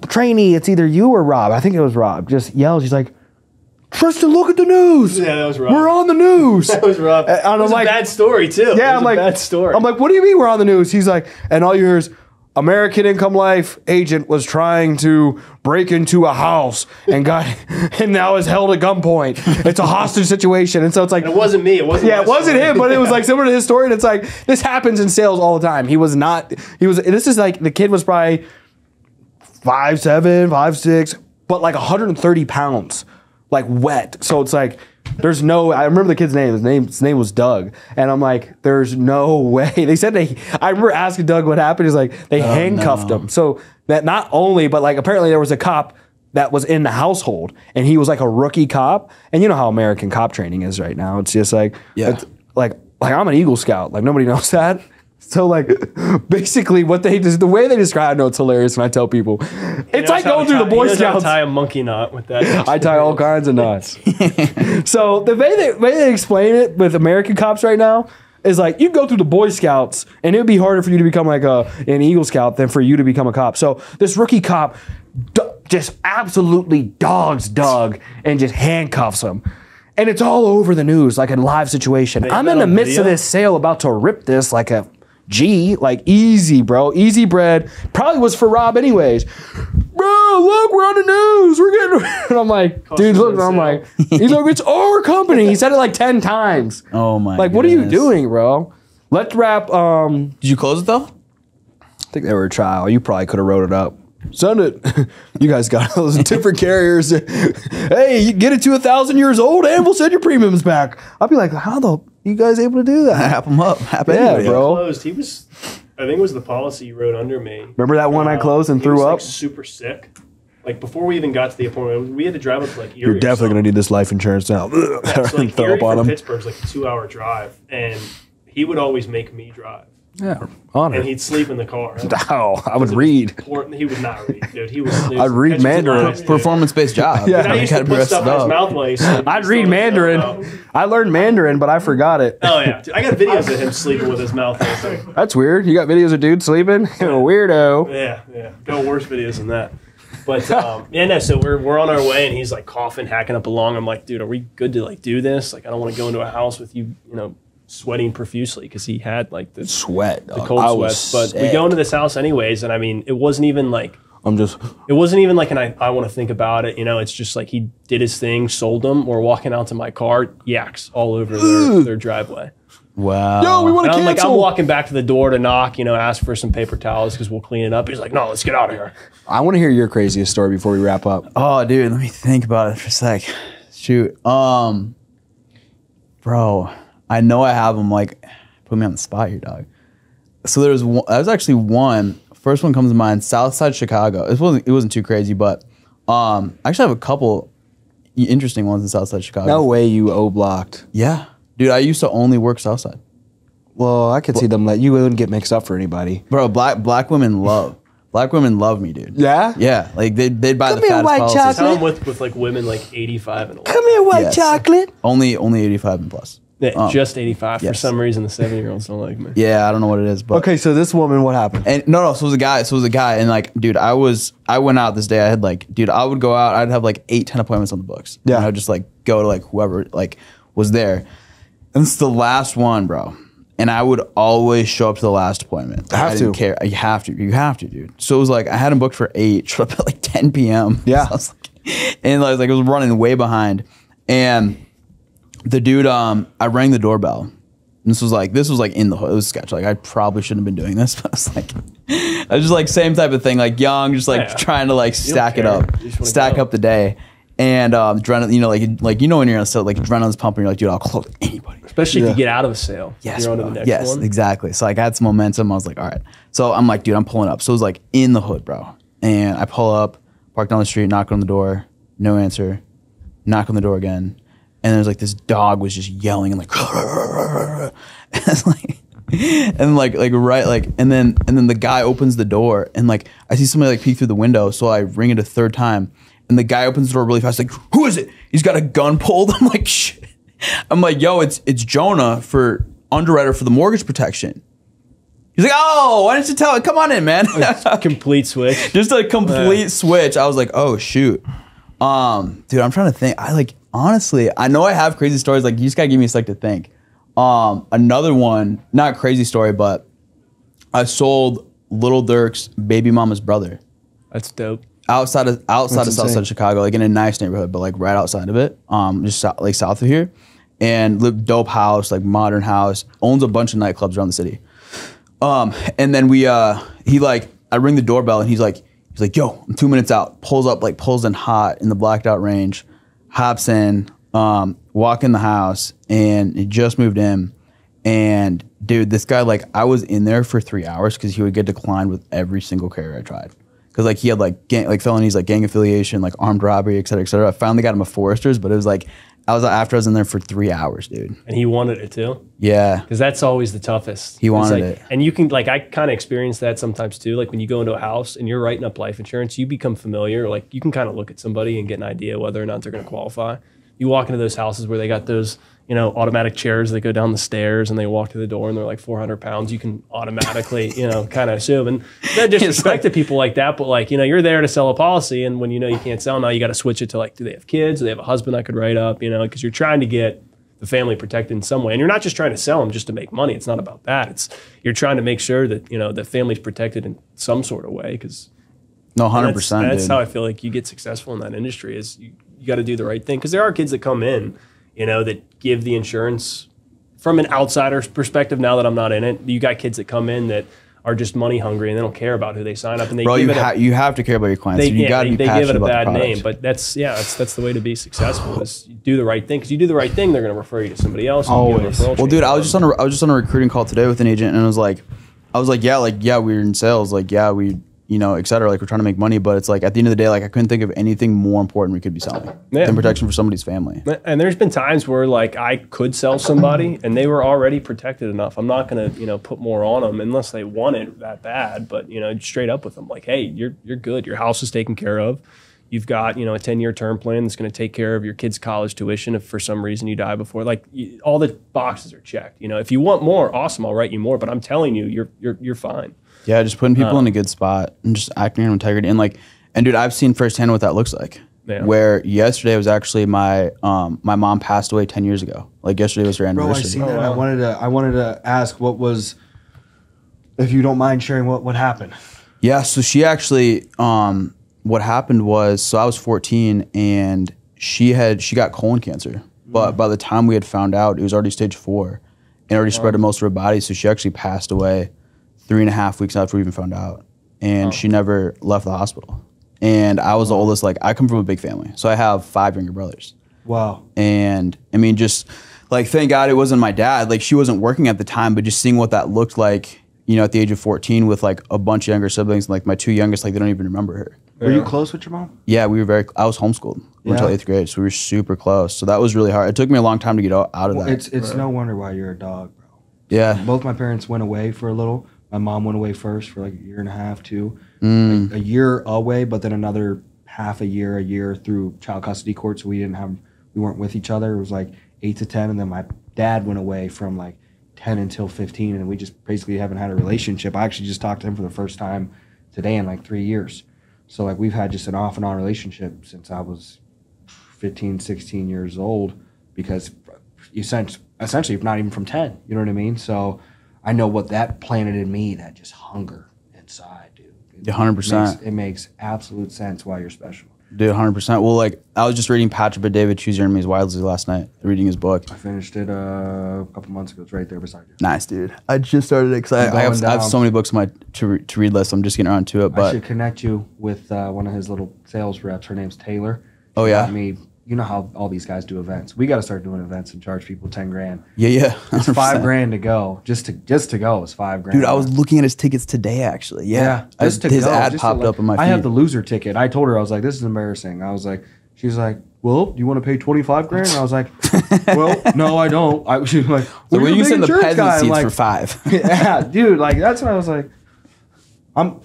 B: trainee, it's either you or Rob. I think it was Rob. Just yells, he's like, Tristan, look at the news.
C: Yeah, that was Rob.
B: We're on the news.
C: That was Rob.
B: And I'm like,
C: a bad story too.
B: Yeah, I'm like,
C: bad story.
B: I'm like, what do you mean we're on the news? He's like, and all you hear is, American Income Life agent was trying to break into a house and now is held at gunpoint. It's a hostage situation. And so it's like,
C: and it wasn't me. It wasn't
B: him, but it was like similar to his story. And it's like, this happens in sales all the time. This is like, the kid was probably 5'7", 5'6", but like 130 pounds, like wet. So it's like, I remember the kid's name. His name was Doug. And I'm like, there's no way. They said I remember asking Doug what happened. He's like, they handcuffed him. So that not only, but like apparently there was a cop that was in the household, and he was like a rookie cop. And you know how American cop training is right now. It's just like, it's like I'm an Eagle Scout. Like nobody knows that. So like, basically the way they describe, I know it's hilarious when I tell people, it's like going through the Boy Scouts.
C: Tie a monkey knot with that.
B: I tie all kinds of knots. So the way they explain it with American cops right now is like, you go through the Boy Scouts, and it would be harder for you to become like an Eagle Scout than for you to become a cop. So this rookie cop just absolutely dogs Doug and just handcuffs him. And it's all over the news, like a live situation. I'm in the midst of this sale, about to rip this like a G, like easy, bro. Easy bread. Probably was for Rob anyways. Bro, oh, look, we're on the news. We're getting, and I'm like, dude, look, I'm like, he's like, it's our company. He said it like 10 times.
A: Oh my
B: Like,
A: goodness.
B: what are you doing, bro? Let's wrap.
A: Did you close it though?
B: I think they were a trial. You probably could have wrote it up. Send it. You guys got those different carriers. Hey, you get it to 1,000 years old and we'll send your premiums back. I'll be like, how the you guys able to do that?
A: Hap them up. Hap
B: Yeah,
A: anybody up.
B: bro.
C: Closed. He was, I think it was the policy he wrote under me.
B: Remember that one I closed and
C: He
B: threw
C: was,
B: up?
C: like, super sick. Like before we even got to the appointment, we had to drive up to like Erie.
B: You're definitely going to need this life insurance now.
C: So like
B: Throw
C: Erie
B: up on
C: from
B: him.
C: Pittsburgh's like a 2-hour drive, and he would always make me drive,
B: Yeah, honor.
C: and he'd sleep in the car.
B: Oh, I would read.
C: He would not read, dude. He was.
B: I'd read Mandarin.
A: Performance-based job.
B: Yeah.
C: I
A: You
C: used
A: gotta
C: to
A: be
C: put stuff
A: rested
C: in his
A: up.
C: mouth while he slept.
B: I'd read Mandarin. I learned Mandarin, but I forgot it.
C: Oh yeah, dude, I got videos of him sleeping with his mouth open.
B: That's weird. You got videos of dudes sleeping? Weirdo.
C: Yeah. Got worse videos than that. But yeah, no. So we're on our way, and he's like coughing, hacking up along. I'm like, dude, are we good to like do this? Like, I don't want to go into a house with you, sweating profusely because he had like the
B: Sweat.
C: the cold sweats. But we go into this house anyways, and I mean, it wasn't even like an I want to think about it. It's just like he did his thing, sold them. We're walking out to my car, yaks all over their driveway.
A: Wow.
B: Yo, we want
C: And
B: to
C: I'm like,
B: cancel.
C: I'm walking back to the door to knock, ask for some paper towels because we'll clean it up. He's like, no, let's get out of here.
B: I want to hear your craziest story before we wrap up.
A: Oh, dude, let me think about it for a sec. Shoot. Bro, I know I have them, like, put me on the spot here, dog. So there was actually one. First one comes to mind, Southside Chicago. It wasn't too crazy, but I actually have a couple interesting ones in Southside Chicago.
B: No way you O-blocked.
A: Yeah. Dude, I used to only work Southside.
B: Well, I could see them you wouldn't get mixed up for anybody.
A: Bro, black women love me, dude.
B: Yeah?
A: Yeah. Like they'd buy
B: Come
A: the
B: here,
A: fattest
B: white
A: policies.
B: chocolate.
C: Tell him with like women like 85 and older.
B: Come here, white
A: Yes.
B: chocolate.
A: Only 85 and plus.
C: Yeah, just 85. For
A: yes.
C: some reason, the 7-year-olds don't like me.
A: Yeah, I don't know what it is, but
B: Okay, so this woman, what happened?
A: and no, so it was a guy, and like, dude, I went out this day. I had like, dude, I would go out. I'd have like 8-10 appointments on the books.
B: Yeah.
A: And I would just like go to like whoever like was there, and it's the last one, bro. And I would always show up to the last appointment. Like, I didn't care. You have to, dude. So it was like I had him booked for 8. Showed up at like 10 p.m.
B: Yeah.
A: So I was like, and I was like, it was running way behind, and the dude, I rang the doorbell. This was like in the hood. It was sketch. Like I probably shouldn't have been doing this, but I was just like same type of thing, like young, just like trying to like stack it up, stack up the day. And adrenaline, when you're on a sale, like adrenaline's pumping. You're like, dude, I'll close anybody.
C: Especially if you get out of a sale.
A: Yes,
C: You're on to
A: bro.
C: the next
A: Yes,
C: one.
A: exactly. So like, I had some momentum. I was like, all right. So I'm like, dude, I'm pulling up. So it was like in the hood, bro. And I pull up, park down the street, knock on the door, no answer. Knock on the door again. And there's like this dog was just yelling and like, and it's like, and then the guy opens the door and like I see somebody like peek through the window, so I ring it a third time, and the guy opens the door really fast, like, who is it? He's got a gun pulled. I'm like, shit. I'm like, yo, it's Jonah for underwriter for the mortgage protection. He's like, oh, why didn't you tell it? Come on in, man.
C: Complete switch.
A: Just a complete switch. I was like, oh shoot. Dude, I'm trying to think. Honestly, I know I have crazy stories. Like, you just gotta give me a sec to think. Another one, not crazy story, but I sold Little Dirk's baby mama's brother
C: That's dope.
A: outside of
B: insane.
A: Southside Chicago, like in a nice neighborhood, but like right outside of it, just south of here, and lived dope house, like modern house, owns a bunch of nightclubs around the city. And then I ring the doorbell and he's like, yo, I'm 2 minutes out. Pulls in hot in the blacked out range, hops in, walk in the house, and he just moved in. And dude, this guy, like, I was in there for 3 hours because he would get declined with every single carrier I tried. Because like he had like felonies, like gang affiliation, like armed robbery, et cetera, et cetera. I finally got him a Forester's, but it was like I was in there for 3 hours, dude.
C: And he wanted it too.
A: Yeah.
C: Because that's always the toughest.
A: He wanted
C: like,
A: it.
C: And you can, like, I kind of experience that sometimes too. Like when you go into a house and you're writing up life insurance, you become familiar. Like you can kind of look at somebody and get an idea whether or not they're going to qualify. You walk into those houses where they got those, automatic chairs that go down the stairs and they walk to the door and they're like 400 pounds. You can automatically, kind of assume. And no disrespect to people like that, but like, you're there to sell a policy. And when you can't sell now, you got to switch it to like, do they have kids? Do they have a husband I could write up? Because you're trying to get the family protected in some way. And you're not just trying to sell them just to make money. It's not about that. You're trying to make sure that, the family's protected in some sort of way because
A: No,
C: And
A: 100%.
C: That's
A: dude.
C: how I feel like you get successful in that industry is you got to do the right thing. Because there are kids that come in, that give the insurance from an outsider's perspective. Now that I'm not in it, you got kids that come in that are just money hungry and they don't care about who they sign up. And they
A: Bro,
C: give
A: you have to care about your clients. You got to be
C: they
A: passionate
C: give it a
A: about
C: bad
A: the product.
C: name, but that's the way to be successful is you do the right thing. Because you do the right thing, they're going to refer you to somebody else. And you get a referral
A: Well,
C: chain.
A: dude, I was just on a recruiting call today with an agent, and I was like, yeah, we were in sales, like, yeah, we, et cetera, like, we're trying to make money, but it's like at the end of the day, like, I couldn't think of anything more important we could be selling than protection for somebody's family.
C: And there's been times where like I could sell somebody and they were already protected enough. I'm not gonna put more on them unless they want it that bad. But straight up with them, like, hey, you're good. Your house is taken care of. You've got a 10-year term plan that's going to take care of your kid's college tuition if for some reason you die before. Like all the boxes are checked. If you want more, awesome, I'll write you more. But I'm telling you, you're fine.
A: Yeah, just putting people in a good spot and just acting in integrity. And dude, I've seen firsthand what that looks like. Yeah. Where yesterday was actually my mom passed away 10 years ago. Like yesterday was her anniversary.
B: Bro, I seen that. Wow. I wanted to ask what was, if you don't mind sharing, what happened.
A: Yeah, so she actually, what happened was, so I was 14 and she got colon cancer. But by the time we had found out, it was already stage 4 and already spread to most of her body. So she actually passed away 3.5 weeks after we even found out. And she never left the hospital. And I was the oldest. Like, I come from a big family. So I have 5 younger brothers.
B: Wow.
A: And I mean, just like, thank God it wasn't my dad. Like, she wasn't working at the time, but just seeing what that looked like, at the age of 14 with like a bunch of younger siblings, like my 2 youngest, like they don't even remember her.
B: Were you close with your mom?
A: Yeah, I was homeschooled until 8th grade. So we were super close. So that was really hard. It took me a long time to get out of that.
B: It's no wonder why you're a dog, bro.
A: Yeah.
B: Both my parents went away for a little. My mom went away first for like a year and a half, 2. A year away, but then another half a year through child custody court. So we weren't with each other. It was like 8 to 10. And then my dad went away from like 10 until 15. And we just basically haven't had a relationship. I actually just talked to him for the first time today in like 3 years. So like we've had just an off and on relationship since I was 15, 16 years old, because essentially not even from 10, you know what I mean? So I know what that planted in me, that just hunger inside, dude.
A: 100%.
B: It makes absolute sense why you're special.
A: Dude, 100%. Well, like, I was just reading Patrick David, Choose Your Enemies Wisely last night, reading his book.
B: I finished it a couple months ago. It's right there beside you.
A: Nice, dude. I just started it because I have so many books on my to read list. I'm just getting around to it. But
B: I should connect you with one of his little sales reps. Her name's Taylor.
A: Oh, yeah?
B: You know how all these guys do events. We got to start doing events and charge people $10,000.
A: Yeah.
B: It's $5,000 to go. Just to go is $5,000.
A: Dude, I was looking at his tickets today, actually. Yeah. His ad popped up on my feed.
B: I have the loser ticket. I told her, I was like, this is embarrassing. I was like, she's like, well, do you want to pay $25,000? And I was like, well, no, I don't. She was like,
A: so when you send the peasant seats
B: like,
A: for $5.
B: Yeah, dude, like that's what I was like.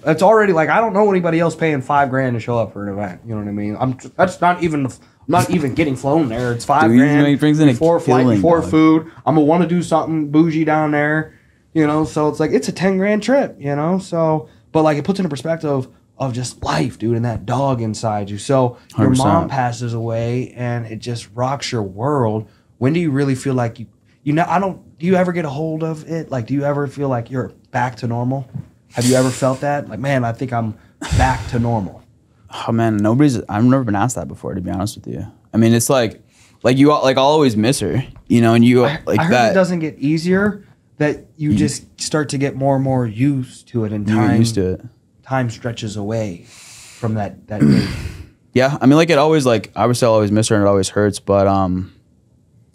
B: It's already like, I don't know anybody else paying $5,000 to show up for an event. You know what I mean? That's not even getting flown there. It's $5,000.
A: He brings in
B: before flight, before food. I'm gonna want to do something bougie down there, So it's like it's a $10,000 trip, So, but like it puts into perspective of just life, dude, and that dog inside you. So 100%. Your mom passes away, and it just rocks your world. When do you really feel like do you ever get a hold of it? Like, do you ever feel like you're back to normal? Have you ever felt that? Like, man, I think I'm back to normal.
A: Oh man, I've never been asked that before, to be honest with you. I mean, it's like I'll always miss her, and you
B: I heard that. It doesn't get easier, that you just start to get more and more used to it, and time stretches away from that day.
A: Yeah, I mean, like it always, like obviously I'll always miss her and it always hurts, but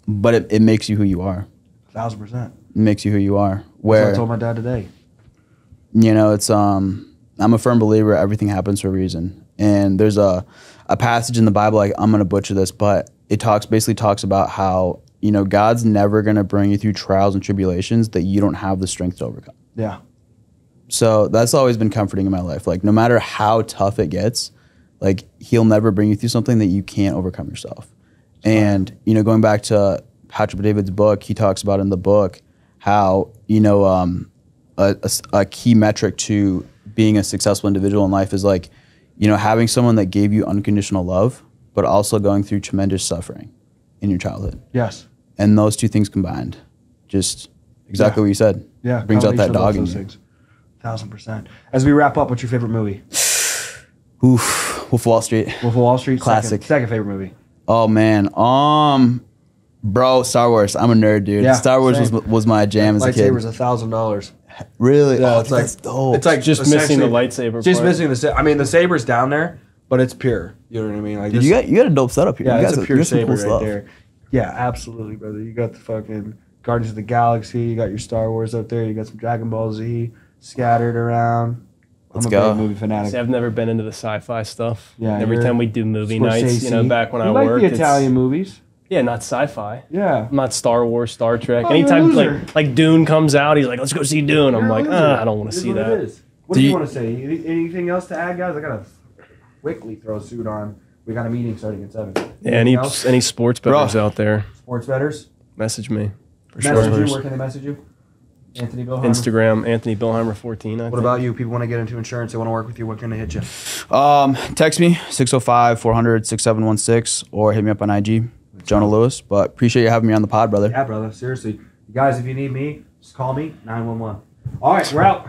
A: it makes you who you are.
B: 1,000%.
A: It makes you who you are.
B: That's what I told my dad today.
A: It's I'm a firm believer everything happens for a reason. And there's a passage in the Bible, like I'm gonna butcher this, but it basically talks about how, God's never gonna bring you through trials and tribulations that you don't have the strength to overcome.
B: Yeah.
A: So that's always been comforting in my life. Like no matter how tough it gets, like he'll never bring you through something that you can't overcome yourself. And, going back to Patrick David's book, he talks about in the book how, a key metric to being a successful individual in life is like, having someone that gave you unconditional love, but also going through tremendous suffering in your childhood.
B: Yes.
A: And those two things combined, just exactly what you said.
B: Yeah.
A: Brings out that dog in you.
B: 1,000%. As we wrap up, what's your favorite movie?
A: Oof, Wolf of Wall Street.
B: Wolf of Wall Street.
A: Classic.
B: Second favorite movie.
A: Oh man, bro, Star Wars. I'm a nerd, dude.
B: Yeah,
A: Star Wars
B: same.
A: was my jam as a kid.
B: Lightsaber's $1,000.
A: Really?
B: Yeah,
A: Oh,
B: it's like
A: that's dope.
B: it's like
C: Just missing the
B: essentially-
C: lightsaber.
B: Just
C: part.
B: missing the. I mean, the saber's down there, but it's pure. You know what I mean? Like
A: Dude,
B: this-
A: you got a dope setup here.
B: Yeah,
A: you
B: it's
A: guys
B: a pure
A: you got some
B: saber
A: cool
B: right
A: stuff.
B: there. Yeah, absolutely, brother. You got the fucking Guardians of the Galaxy. You got your Star Wars up there. You got some Dragon Ball Z scattered around.
A: Let's
B: I'm a
A: go.
B: big movie fanatic.
C: See, I've never been into the sci-fi stuff.
B: Yeah,
C: Every
B: you're
C: time we do movie nights,
B: Scorsese.
C: back when
B: you
C: I
B: like
C: worked,
B: the
C: it's-
B: Italian movies.
C: Yeah, not sci-fi.
B: Yeah.
C: I'm not Star Wars, Star Trek.
B: Oh, you're a
C: Anytime
B: loser.
C: like Dune comes out, he's like, "Let's go see Dune." I'm
B: You're a
C: like,
B: loser.
C: I don't want
B: It
C: to
B: is
C: see
B: what
C: that.
B: it is. What
A: Do
B: do you
A: you-
B: want to say? Anything else to add, guys? I gotta quickly throw a suit on. We got a meeting starting at 7.
C: Yeah,
B: Anything else?
C: any sports
A: Bro.
C: bettors out there,
B: Sports bettors?
C: message me for
B: Message
C: sure.
B: you. Where can they message you? Anthony Billhimer.
C: Instagram, Anthony Billhimer 14.
B: What about you? People want to get into insurance. They want to work with you. What can they hit you?
A: Text me 605-400-6716 or hit me up on IG, Jonah Lewis. But appreciate you having me on the pod, brother.
B: Yeah, brother. Seriously. You guys, if you need me, just call me. 911. All right, we're out.